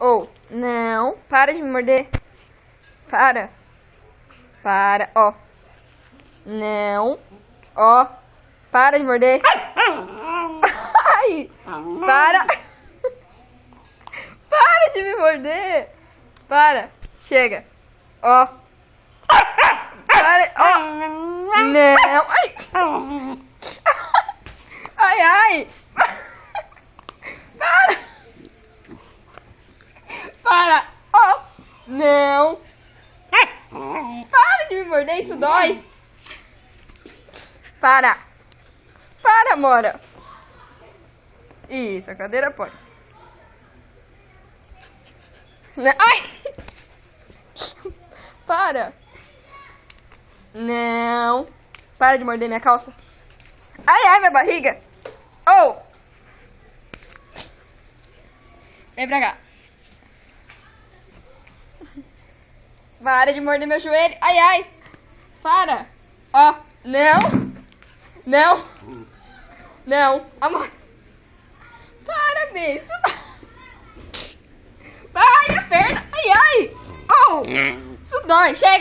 Oh, não. Para de me morder. Para. Para. Ó. Não. Ó. Para de morder. Ai. Para. Para de me morder. Para. Chega. Ó. Para. Ó. Não. Ai. Ai, ai. Para. Para. Ó. Não. Para de me morder, isso dói. Para. Para, Mora. Isso, a cadeira pode. Ai. Para. Não. Para de morder minha calça. Ai, ai, minha barriga. Oh. Vem pra cá. Para de morder meu joelho. Ai, ai. Para. Ó. Não. Não. Não. Amor. Para, beijo. Ai, a perna. Ai, ai. Oh. Isso dói. Chega.